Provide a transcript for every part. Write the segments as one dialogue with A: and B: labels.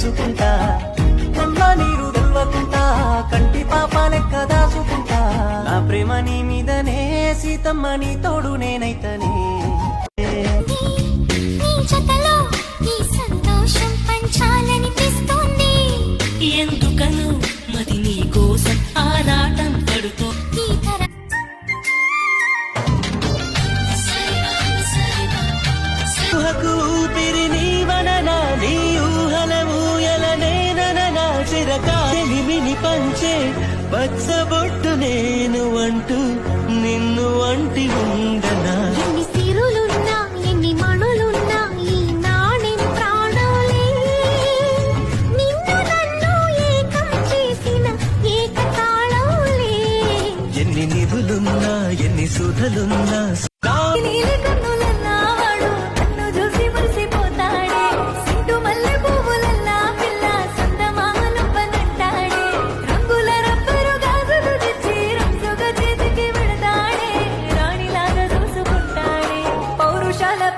A: చూసుకుంటా కళ్ళ నీరు తెల్వకుంటా కంటి పాప లెక్క దాచుకుంటా నా ప్రేమ నీ మీదనే సీతమ్మ నీ తోడు నేనైతనే
B: ఎందుకను మది నీ కోసం ఆరాటం పడుతూ
A: ఊపిరి నీవననా నీ ఊహల ఊయలనేననా చిరకాలిమిని పంచే పచ్చబొట్టు నేను అంటూ నిన్ను అంటి ఉండనా
C: ఎన్ని సిరులున్నా ఎన్ని మణులున్నా ఈ నాణెం ప్రాణాలే నిన్ను నన్ను ఏకం చేసిన ఏకతాళంలే
A: ఎన్ని నిధులున్నా ఎన్ని సుధలున్నా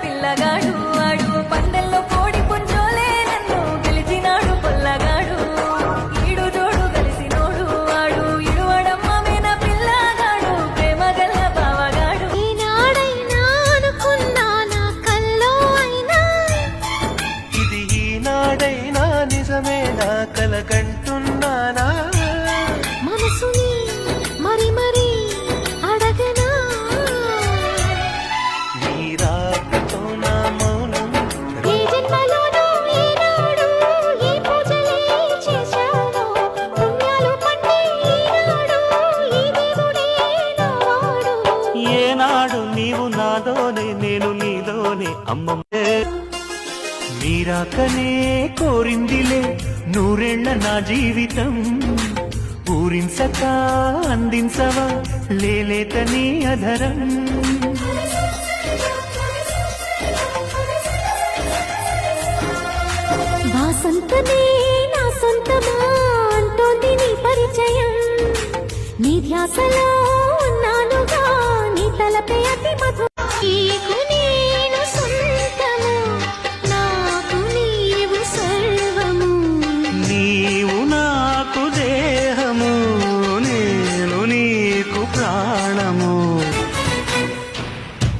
C: పిల్లగాడు ఆడు పందెల్లో కోడి పుంజోలే నన్ను గెలిచినాడు పొల్లగాడు ఈడు జోడు కలిసినోడు ఆడు ఇడువడమ్మేన పిల్లగాడు ప్రేమ గల్ల బావగాడు ఈనాడైనా అనుకున్నా నా కల్లో అయినా
A: ఇది ఈనాడైనా నిజమే నా కలకంటున్నానా
C: మనసుని మరి మరి అడగనా
A: ఏనాడు నీవు నాలోనే నేను నీలోనే అమ్మమ్మే మీరాకనే కోరిందిలే నూరేళ్ల నా జీవితం ఊరించక అందించవా లేలేత నీ అధరం
C: వాసంతనే నా సొంతమా అంటోంది నీ పరిచయం నీ ధ్యాసలో ఉన్నానుగా నీ తలపే అతి మధు నీకు నేను సొంతము నాకు నీవు సర్వము
A: నీవు నాకు దేహము నేను నీకు ప్రాణము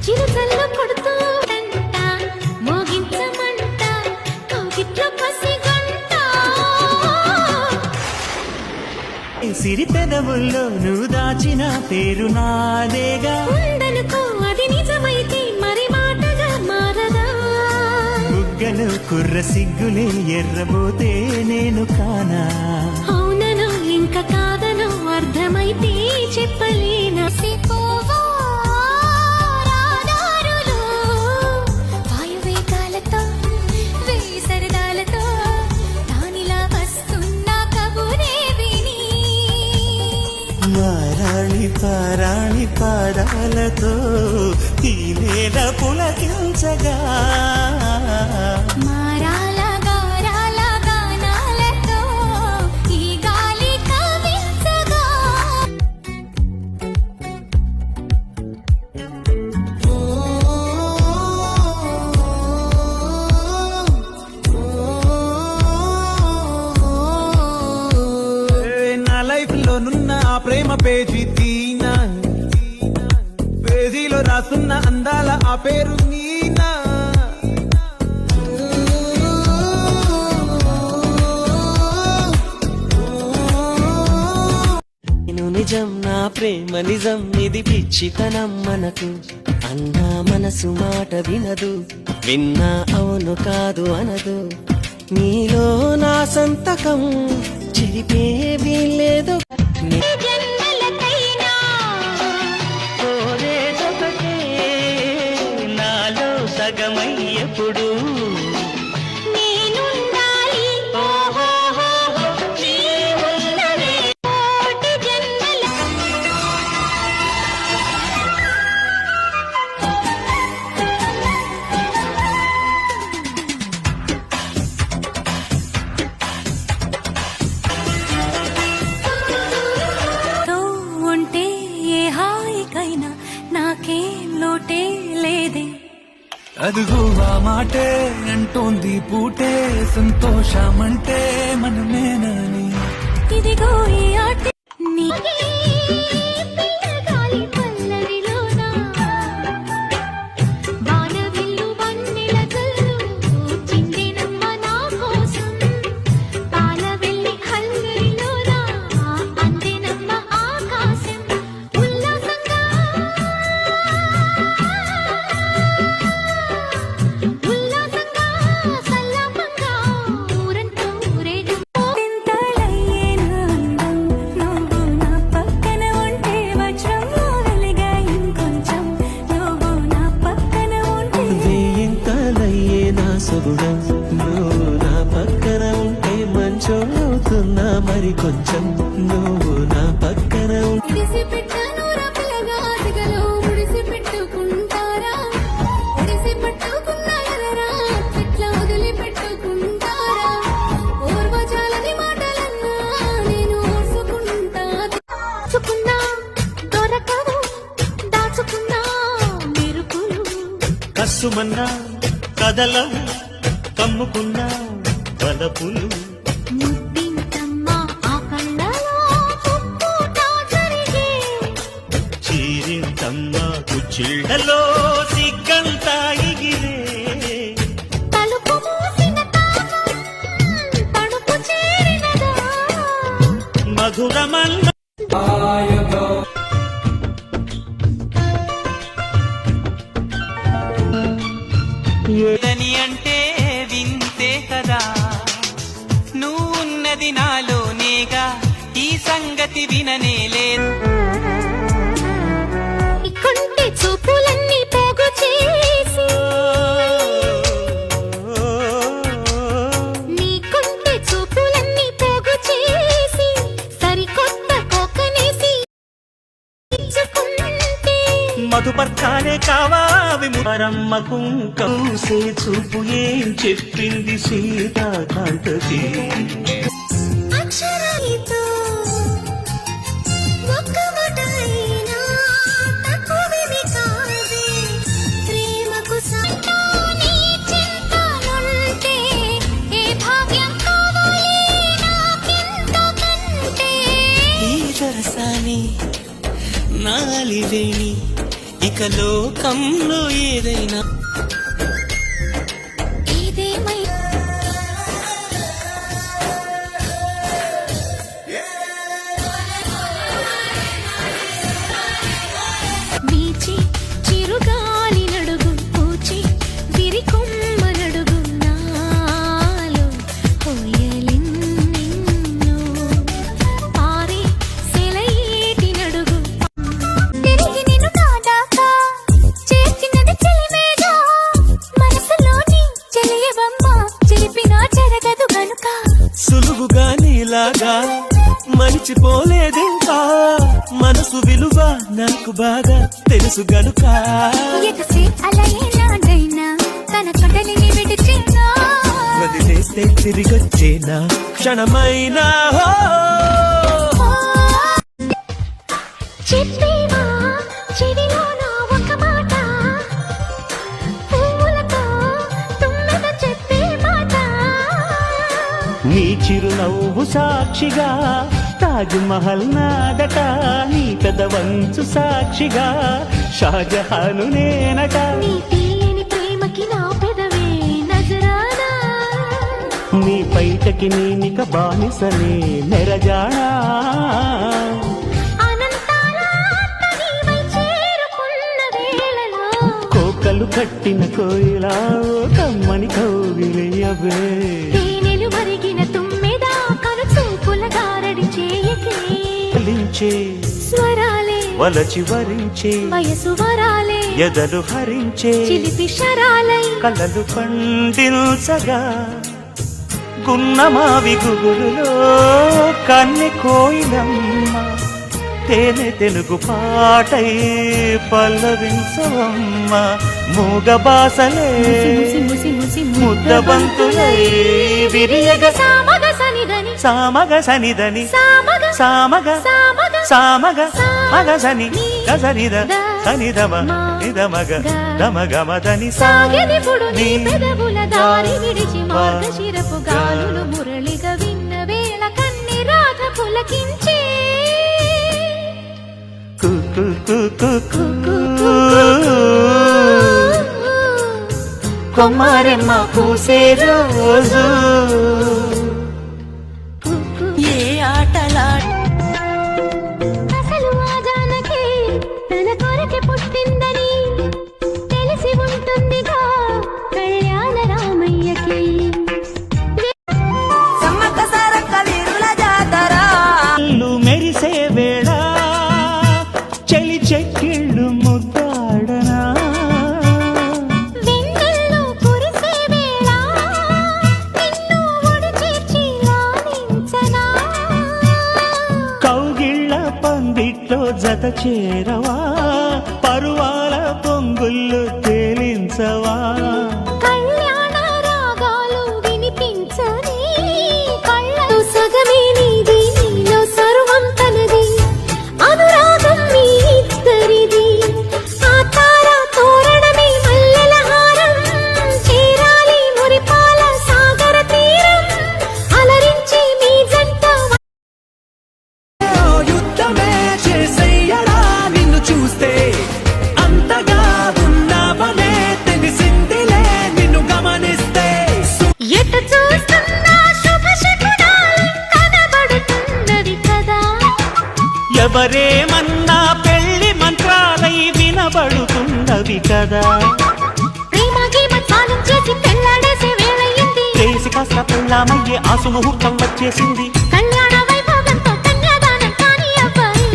C: చిరుచల్ల కొడుతూ మోగించమంట కౌగిట్లో పసిగంట
A: సిరి పెదవుల్లో నువ్వు దాచిన పేరు నాదేగా
C: ఉండనుకో అది నిజమైతే మరి మాటగా మారదా
A: బుగ్గలు కుర్ర సిగ్గులే ఎర్రబోతే నేను కానా
C: అవునను ఇంకా కాదను అర్థమైతే చెప్పలేనా సిపోవా రాదారులు వాయువేగాలతో వేసరదాలతో దానిలా వస్తున్నా కబురే విని
A: మారాణి పారాణి పాదాలతో ఈ నేల పులకించగా
C: మారాల గారాల గానాలతో ఈ గాలి కవించగా
D: నా లైఫ్ లో నున్న ఆ ప్రేమ పేజీ తీనా పేజీలో రాసున్న అందాల ఆ పేరు నీనా
A: నేను నిజం నా ప్రేమ నిజం ఇది పిచ్చితనం మనకు అన్నా మనసు మాట వినదు విన్నా అవును కాదు అనదు నీలో నా సంతకం చెరిపే వీల్లేదు
C: జన్మలకైనా
A: కోరేదొకటే నా సగమయ్యప్పుడు
C: నేనుండాలి నీవున్నదే కోటి జన్మల తో ఉంటే ఏ హాయికైనా నాకేం లోటే లేదే
E: అదుగు ఆ మాటే అంటోంది పూటే సంతోషమంటే మనమేనని.
C: ఇదిగో ఈ ఆట నీ పిల్లగాలి పల్లవిలోన వానవిల్లు వన్నెల జల్లు చిందెనమ్మ నా కోసం పాలవెల్లి హల్లరిలోన అందెనమ్మ ఆకాశం ఉల్లాసంగా సల్లాపంగా ఊరంతా ఊరేగు తింతలయ్యేను అందం నువ్వు నా పక్కన ఉంటే వజ్రం వెలిగా ఇంకొంచెం నువ్వు నా పక్కన ఉంటే
A: వేయింతలయ్యే నా సొగుడం నువ్వు నా పక్కన ఉంటే మంచం అవుతున్నా మరి కొంచెం నువ్వు నా పక్కన ఉంటే
C: ముడిసి పెట్టాను రపిలగా ఆశగలో ముడిసి పెట్టుకుంటారా ముడిసి పెట్టుకున్న ఎదరా చెట్ల వదిలి పెట్టుకుంటారా పూర్వజాలని మాటలన్నా నేను ఓర్చుకుంటా దాచుకున్నా దొరకవు దాచుకున్నా మెరుపులు
F: కస్సుమన్నా కదలవు కమ్ముకున్న వలపులు
C: ముద్దింతమ్మ ఆ కళ్ళలో పుప్పుట జరిగే
F: చీరింతమ్మ కుచ్చిళ్లలో సిగ్గంతా ఎగిరే
C: తలుపు మూసిన తాళం తణుకు చేరినదా
F: మధురమన్న
A: ఏదని అంటే వింతే కదా నువ్వున్నది నాలోనేగా ఈ సంగతి విననే లేదు.
C: ఇకుంటే చూపులన్నీ పోగు చేసి నీకుంటే చూపులన్నీ పోగు చేసి సరికొత్త కోకనేసి ఇచ్చుకుంటే
F: మధుపర్కాలే కావా విమురమ్మ కుంకూసే చూపు ఏం చెప్పింది సీతాకాంతకి
C: అక్షరాలతో ఒక్క మాట అయినా తక్కువేమీ కాదే ప్రేమకు సంతా నీ చింతలుంటే ఏ భాగ్యం కావాలి నాకింతకంటే
A: ఈ సరసాని నాలివేణి ఇక లోకంలో ఏదైనా
C: ఏదేమై వీచి చిరుగాలి నడుగు పూచి విరికొమ్మ నడుగు నాలో హోయలిన్నెన్నో పారి సెలయేటి నడుగు తిరిగి నిన్ను కాదాకా చేర్చినది చెలిమేగా మనసులోని చెలియవమ్మ చెరిపినా జరగదు గనుక
A: సులువుగా నీలాగా మరిచిపోలేదింకా మనసు విలువ నాకు బాగా తెలుసు గనుక
C: ఎగసి అలయేనాడైనా తన కడలిని విడిచినా
A: వదిలేస్తే తిరిగొచ్చేనా క్షణమైనా హో
C: చెప్పేవా చెవిలోన ఒక మాట పువ్వులతో తుమ్మెద చెప్పే మాట
F: నీ చిరునవ్వు సాక్షిగా తాజ్ మహల్ నాదట నీ పెదవంచు సాక్షిగా షాజహాను నేనట
C: నీ తీయని ప్రేమకి నా పెదవే నజరానా
F: నీ పైటకి నేనిక బానిసనే నెరజాడా
C: అనంతాల ఆత్మ నీవై చేరుకున్న వేళలో
F: కోకలు కట్టిన కోయిలా కమ్మని కౌగిలియవే
C: తేనెలు మరిగిన తుమ్మెద కను చూపుల గారడి చేయకే
F: ఫలించే
C: స్వరాలే
F: వలచి వరించే
C: వయసు వరాలే
F: ఎదలు హరించే
C: చిలిపి శరాలై
F: కలలు పండించగా గున్నమావి గుగులులో కన్నె కోయిలమ్మ తేనె తెలుగు పాటై పల్లవించవమ్మ మూగ బాసలే
C: ముసి ముసి ముసి
F: ముద్దబంతులై విరియగ
C: సామగ సనిదని
F: సామగ సనిదని
C: సామగ
F: సామగ
C: సామగ
F: సామగ మగ సని గసనిద తనిదమ నిదమగ దమగమదని
C: సాగెదిపుడు నీ పెదవుల దారి విడిచి మార్గశిరపు గాలులు మురళిగా విన్న వేళ కన్ని రాధ పులకించే
F: కు కు కు కు కు కొమ్మారెమ్మ పూసే రోజు
B: ఏ ఆటలా
C: అసలు ఆ జానకి తన కొరకే పుట్టిందని తెలిసి ఉంటుందిగా కళ్యాణ రామయ్యకి
A: సమ్మక్క సారక్క వీరుల జాతర
F: కళ్ళు మెరిసే వేళ చెలి చెక్కిళ్ళు ముద్దాడనా
C: వెన్నెల్లో కురిసే వేళ నిన్ను ఒడి చేర్చి లాలించనా
F: కౌగిళ్ళ పందిట్లో జత చేరవా పరువాల పొంగుళ్ళు తేలించవా
C: కళ్యాణ రాగాలు వినిపించని కళ్ళలో సగమే నీది నీలో సర్వం తనది అనురాగం మీ ఇద్దరిది ఆ తార తోరణమే మల్లెల హారం చేరాలి మురిపాల సాగర తీరం అలరించి మీ జంట
E: యుద్ధమే చేసెయ్యడా నిన్ను చూస్తే అంతగా ఉన్నావనే తెలిసిందిలే నిన్ను గమనిస్తే
C: ఎట చూస్తున్నా శుభ శకునాలు కనబడుతున్నవి కదా
F: ఎవరేమన్నా పెళ్లి మంత్రాలై వినబడుతున్నవి కదా
C: ప్రేమ గీమ చాలం చేసి పెళ్ళాడేసే వేళయింది
F: చేసి కాస్త పెళ్ళామయ్యే ఆసు ముహూర్తం వచ్చేసింది
C: కళ్యాణ వైభోగంతో కన్యాదానం కాని అబ్బాయి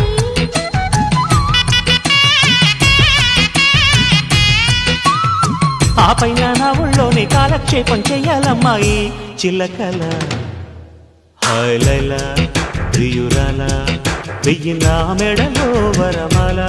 F: ఆ పైన నా ఒళ్ళోని కాలక్షేపం చెయ్యాలమ్మాయి చిల్లకల హాయ్ లైలా ప్రియురాల వెయ్యి నా మెడలో వరమాల